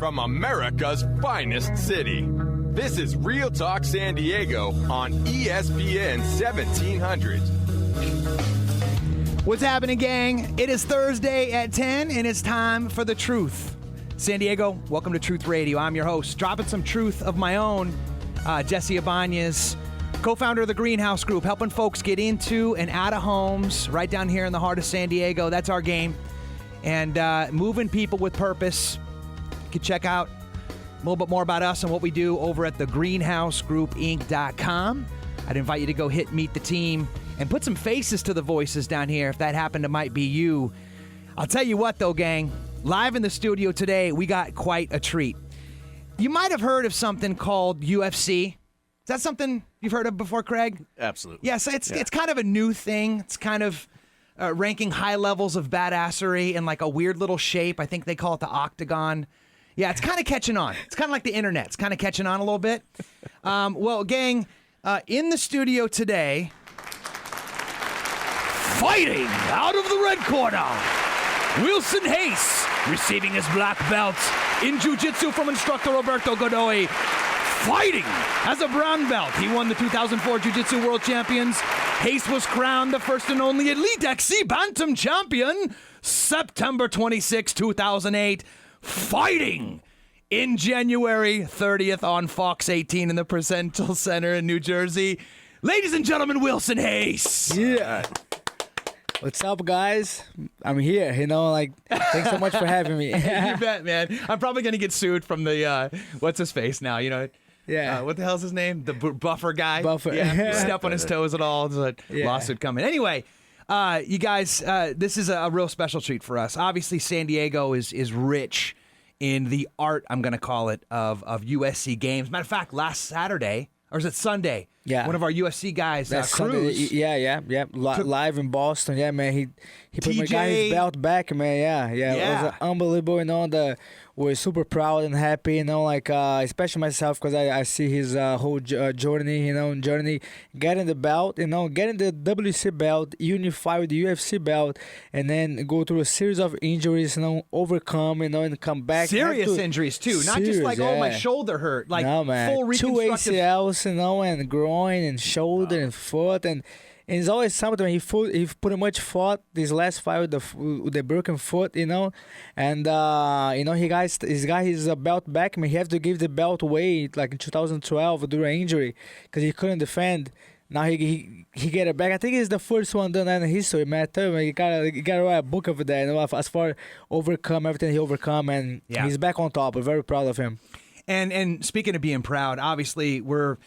from America's finest city. This is Real Talk San Diego on ESPN 1700. What's happening, gang? It is Thursday at 10, and it's time for The Truth. San Diego, welcome to Truth Radio. I'm your host, dropping some truth of my own. Jesse Ibanez, co-founder of the Greenhouse Group, helping folks get into and out of homes right down here in the heart of San Diego. That's our game. And moving people with purpose. You can check out a little bit more about us and what we do over at thegreenhousegroupinc.com. I'd invite you to go meet the team and put some faces to the voices down here if that happened to might be you. I'll tell you what, though, gang. Live in the studio today, we got quite a treat. You might have heard of something called UFC. Is that something you've heard of before, Craig? Absolutely. Yes, it's kind of a new thing. It's kind of ranking high levels of badassery in like a weird little shape. I think they call it the octagon. Yeah, it's kind of catching on. It's kind of like the internet. It's kind of catching on a little bit. Well, gang, in the studio today, fighting out of the red corner, Wilson Hayes, receiving his black belt in jiu-jitsu from instructor Roberto Godoy. Fighting as a brown belt. He won the 2004 Jiu-Jitsu World Champions. Hayes was crowned the first and only Elite XC Bantam Champion September 26, 2008. Fighting in January 30th on Fox 18 in the Presental Center in New Jersey. Ladies and gentlemen, Wilson Hayes. Yeah. What's up, guys? I'm here, thanks so much for having me. You bet, man. I'm probably going to get sued from the, what's his face now, Yeah. what the hell's his name? The buffer guy? Buffer. Yeah. Step on his toes at all. There's a lawsuit coming. Anyway, you guys, this is a real special treat for us. Obviously, San Diego is rich in the art, I'm going to call it, of USC games. Matter of fact, last Saturday, or is it Sunday? Yeah. One of our USC guys, Cruz. Yeah. Live in Boston. Yeah, man. He put my guy his belt back, man. Yeah. It was unbelievable. We're super proud and happy, especially myself because I see his whole journey, getting the belt, getting the WC belt, unify with the UFC belt, and then go through a series of injuries, overcome, and come back. Serious injuries too, not just like, oh, my shoulder hurt, like no, man. full reconstructive. 2 ACLs, and groin and shoulder and foot and it's always something. He pretty much fought this last fight with the broken foot, and he got his belt back. I mean, he had to give the belt away like in 2012 due to injury because he couldn't defend. Now he get it back. I think he's the first one done in history, man. You gotta write a book of that. As far overcome everything he overcome, and he's back on top. We're very proud of him. And speaking of being proud, obviously we're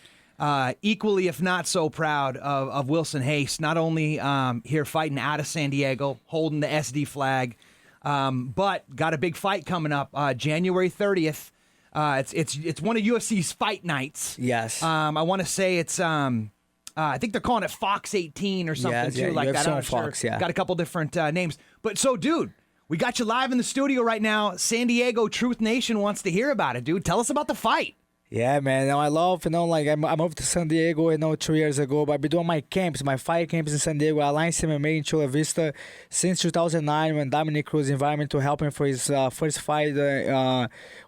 equally, if not so proud of Wilson Hayes, not only here fighting out of San Diego, holding the SD flag, but got a big fight coming up January 30th. It's one of UFC's fight nights. Yes. I want to say it's I think they're calling it Fox 18 or something too, like that. I'm Fox, sure. Got a couple different names. But so, dude, we got you live in the studio right now. San Diego Truth Nation wants to hear about it, dude. Tell us about the fight. Yeah, man. I love, I moved to San Diego, 2 years ago, but I've been doing my fight camps in San Diego, Alliance MMA in Chula Vista since 2009 when Dominic Cruz invited me to help him for his first fight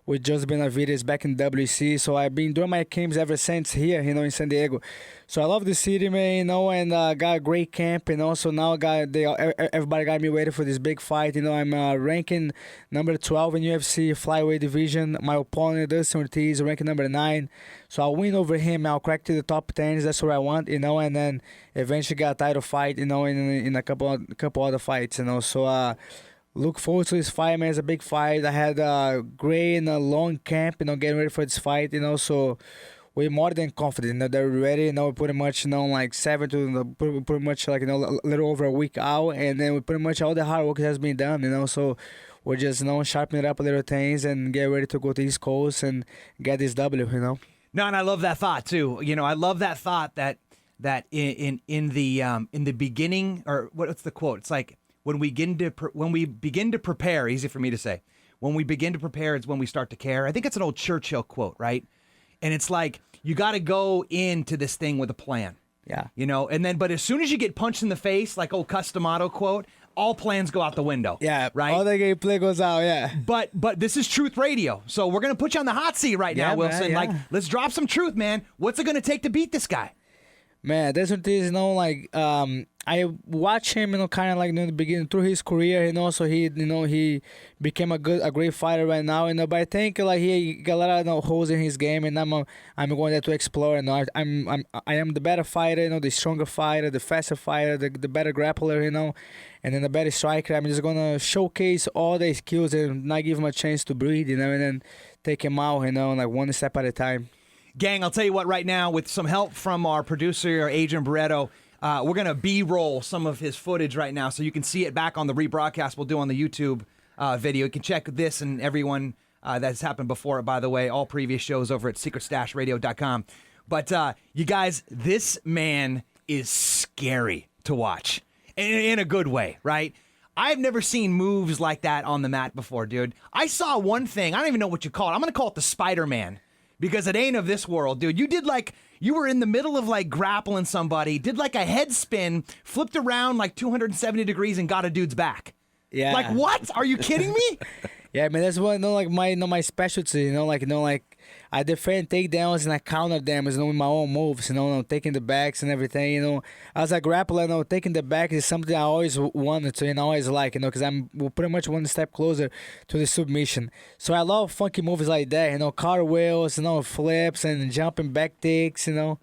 with Joseph Benavidez back in WC. So I've been doing my camps ever since here, in San Diego. So I love the city, man, and got a great camp, so now everybody got me ready for this big fight. I'm ranking number 12 in UFC flyweight division. My opponent, Dustin Ortiz, ranking number 9. So I'll win over him. I'll crack to the top 10s. That's what I want, and then eventually get a title fight, in a couple other fights, So look forward to this fight, man. It's a big fight. I had a great and a long camp, getting ready for this fight, So we're more than confident. They're ready. Pretty much, like 7 to pretty much like a little over a week out, and then we pretty much all the hard work has been done. So we're just sharpening up a little things and get ready to go to East Coast and get this W. No, and I love that thought too. I love that thought that in the beginning, or what's the quote? It's like when we begin to prepare. Easy for me to say. When we begin to prepare is when we start to care. I think it's an old Churchill quote, right? And it's like, you got to go into this thing with a plan. Yeah. But as soon as you get punched in the face, like old Customato quote, all plans go out the window. Yeah, right. all the gameplay goes out. Yeah. But this is Truth Radio, so we're gonna put you on the hot seat right now, Yeah, Wilson. man, yeah. Like, let's drop some truth, man. What's it gonna take to beat this guy? Man, that's what it is, like, I watched him, kind of like in the beginning through his career, so he became a great fighter right now, but I think like he got a lot of holes in his game, and I'm going there to explore, I am the better fighter, the stronger fighter, the faster fighter, the better grappler, and then the better striker. I'm just gonna showcase all the skills and not give him a chance to breathe, and then take him out, like one step at a time. Gang, I'll tell you what, right now, with some help from our producer, Adrian Barreto, we're going to B-roll some of his footage right now so you can see it back on the rebroadcast we'll do on the YouTube video. You can check this and everyone that's happened before it, by the way, all previous shows over at secretstashradio.com. But you guys, this man is scary to watch in a good way, right? I've never seen moves like that on the mat before, dude. I saw one thing. I don't even know what you call it. I'm going to call it the Spider-Man. Because it ain't of this world, dude. You were in the middle of like grappling somebody, did like a head spin, flipped around like 270 degrees and got a dude's back. Yeah. Like, what? Are you kidding me? Yeah, man, that's what my specialty. I defend takedowns and I counter them, with my own moves. Taking the backs and everything. As a grappler, taking the back is something I always wanted to, always like. Because I'm pretty much one step closer to the submission. So I love funky moves like that. Cartwheels, flips and jumping back kicks. And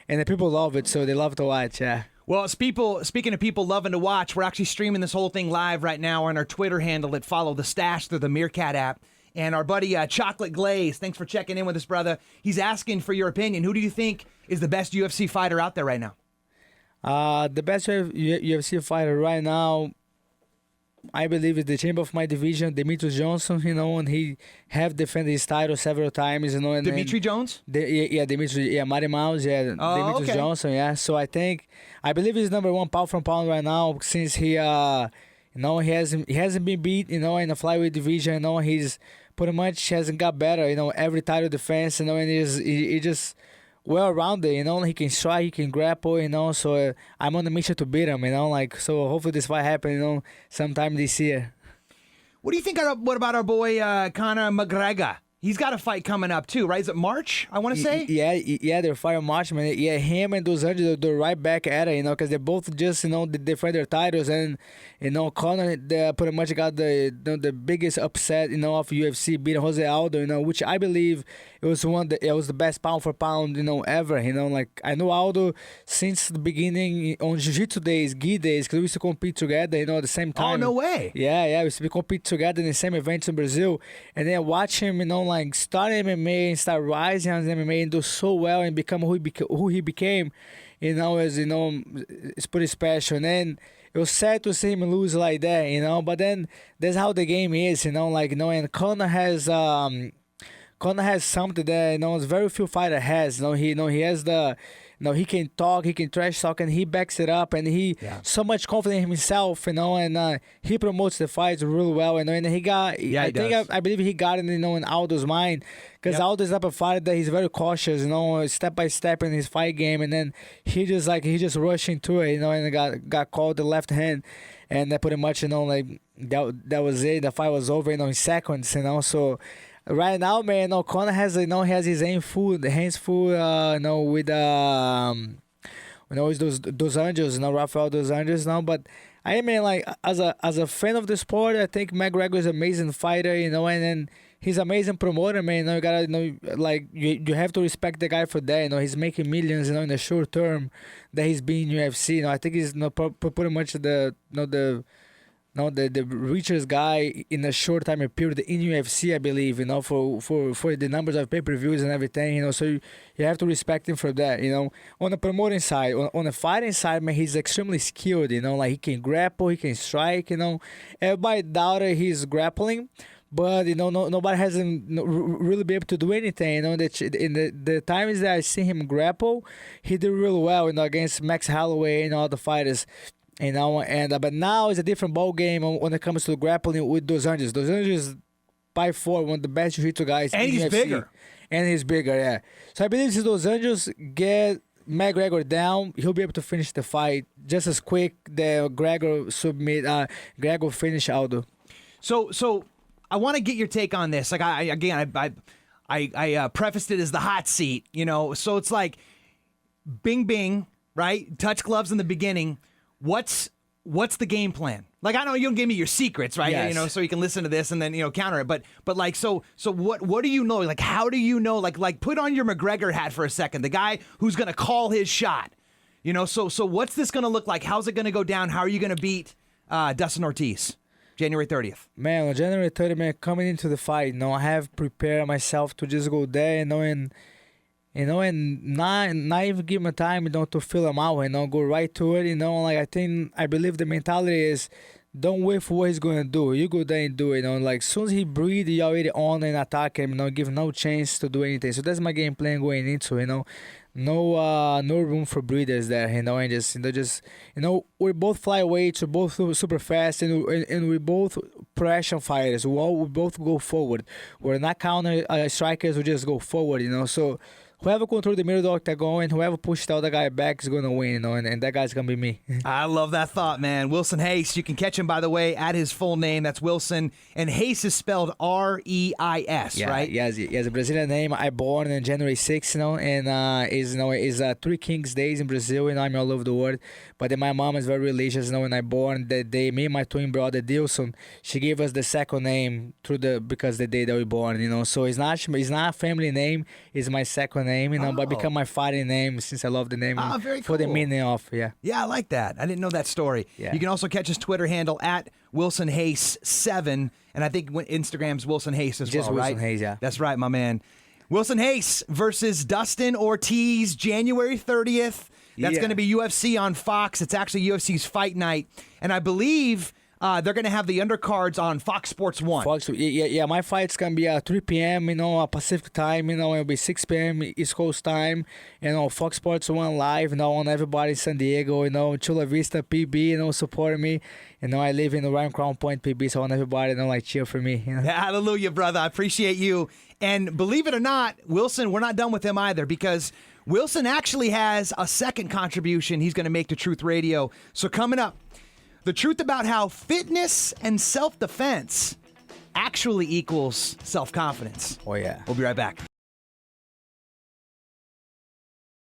the people love it, so they love to watch. Yeah. Well, speaking of people loving to watch, we're actually streaming this whole thing live right now on our Twitter handle at Follow the Stash through the Meerkat app. And our buddy Chocolate Glaze, thanks for checking in with us, brother. He's asking for your opinion. Who do you think is the best UFC fighter out there right now? The best UFC fighter right now, I believe, is the champion of my division, Demetrius Johnson. And he have defended his title several times. And Dimitri Jones? Demetrius, Mighty Mouse, Demetrius okay. Johnson, yeah. So I believe he's number one pound for pound right now since he he hasn't been beat, in the flyweight division. He's pretty much hasn't got better. Every title defense, and he just well-rounded. He can strike, he can grapple. So I'm on the mission to beat him. So hopefully this fight happen. Sometime this year. What do you think? What about our boy Conor McGregor? He's got a fight coming up too, right? Is it March? I want to say. Yeah, they're fighting March, man. Yeah, him and Dos Anjos, they're right back at it, because they both just, they defend their titles, and Conor, they pretty much got the biggest upset, of UFC, beating Jose Aldo, which I believe it was the best pound for pound, ever. Like I know Aldo since the beginning on Jiu-Jitsu days, gi days, because we used to compete together, at the same time. Oh, no way. Yeah, we used to compete together in the same events in Brazil, and then watch him, like start MMA and start rising on MMA and do so well and become who he became, it's pretty special. And then it was sad to see him lose like that, but then that's how the game is, and Conor has something that very few fighter has. He has the. He can talk, he can trash talk, and he backs it up, and he so much confident in himself, and he promotes the fights really well, and he got, I believe he got it, in Aldo's mind, because Aldo is the type of fighter that he's very cautious, step by step in his fight game, and then he just rushed into it, and got called the left hand, and that pretty much, that was it. The fight was over, in seconds, so. Right now, man, Conor has his hands full, with Dos Anjos, Rafael Dos Anjos, but I mean, like as a fan of the sport, I think McGregor is an amazing fighter, and then he's an amazing promoter, man. You gotta you have to respect the guy for that. He's making millions, in the short term that he's been in UFC. I think he's pretty much the richest guy in a short time period in UFC, I believe, for the numbers of pay-per-views and everything, so you have to respect him for that, On the promoting side, on the fighting side, man, he's extremely skilled, like he can grapple, he can strike, Everybody doubted his grappling, but nobody hasn't really been able to do anything. That in the times that I see him grapple, he did really well, against Max Holloway and all the fighters. But now it's a different ball game when it comes to grappling with Dos Anjos. Dos Anjos is by far one of the best jiu-jitsu guys. And in he's UFC. bigger. And he's bigger, yeah. So I believe if Dos Anjos get McGregor down, he'll be able to finish the fight just as quick that Gregor finish Aldo. So I want to get your take on this. Like I prefaced it as the hot seat, you know. So it's like, bing bing, right? Touch gloves in the beginning. What's the game plan? Like, I know you don't give me your secrets, right? Yes. You know, so you can listen to this and then, you know, counter it. But like, so what do you know? Like, how do you know? Like put on your McGregor hat for a second. The guy who's gonna call his shot. You know, so what's this gonna look like? How's it gonna go down? How are you gonna beat Dustin Ortiz? January 30th. Man, on January 30th, man, coming into the fight, you know, I have prepared myself to just go there, and not even give him time, you know, to feel him out, you know, go right to it, you know. Like, I believe the mentality is, don't wait for what he's going to do. You go there and do it, you know. Like, as soon as he breathes, you already on and attack him, you know, give no chance to do anything. So that's my game plan going into, you know. No room for breathers there, you know, and we're both flyweights, we're both super fast, and we're both pressure fighters. We both go forward. We're not counter strikers, we just go forward, you know. So whoever control the middle of the octagon, whoever pushed the other guy back is going to win, you know, and that guy's going to be me. I love that thought, man. Wilson Reis, you can catch him, by the way, at his full name. That's Wilson. And Reis is spelled R-E-I-S, right? Yes, a Brazilian name. I born on January 6th, you know, and is 3 Kings Days in Brazil, you know, I'm all over the world. But then my mom is very religious, you know, when I born, that day, me and my twin brother, Dilson, she gave us the second name because the day that we born, you know. So it's not a family name, it's my second name, you know, but become my fighting name since I love the name. Very for the cool. meaning of, yeah. Yeah, I like that. I didn't know that story. Yeah. You can also catch his Twitter handle at Wilson Reis 7, and I think Instagram's Wilson Reis as Just well, Wilson right? Reis, yeah. That's right, my man. Wilson Reis versus Dustin Ortiz, January 30th. That's Yeah. going to be UFC on Fox. It's actually UFC's fight night, and I believe they're going to have the undercards on Fox Sports 1. Fox, yeah. My fight's gonna be at 3 p.m. You know, Pacific time. You know, it'll be 6 p.m. East Coast time. You know, Fox Sports 1 live. You know, on everybody in San Diego. You know, Chula Vista PB. You know, supporting me. You know, I live in the Ryan Crown Point PB, so I want everybody to like cheer for me. You know? Hallelujah, brother. I appreciate you. And believe it or not, Wilson, we're not done with him either, because Wilson actually has a second contribution he's going to make to Truth Radio. So coming up, the truth about how fitness and self-defense actually equals self-confidence. Oh yeah. We'll be right back.